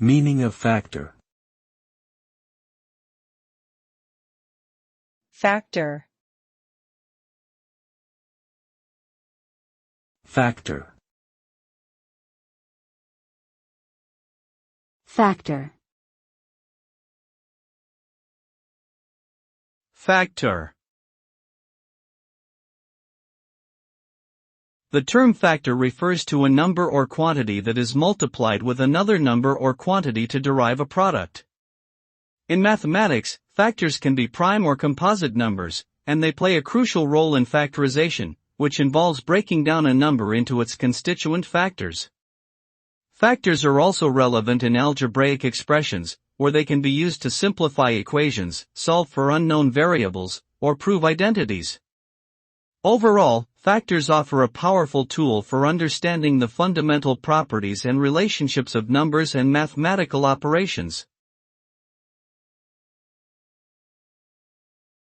Meaning of factor. Factor. Factor. Factor. Factor. The term factor refers to a number or quantity that is multiplied with another number or quantity to derive a product. In mathematics, factors can be prime or composite numbers, and they play a crucial role in factorization, which involves breaking down a number into its constituent factors. Factors are also relevant in algebraic expressions, where they can be used to simplify equations, solve for unknown variables, or prove identities. Overall, factors offer a powerful tool for understanding the fundamental properties and relationships of numbers and mathematical operations.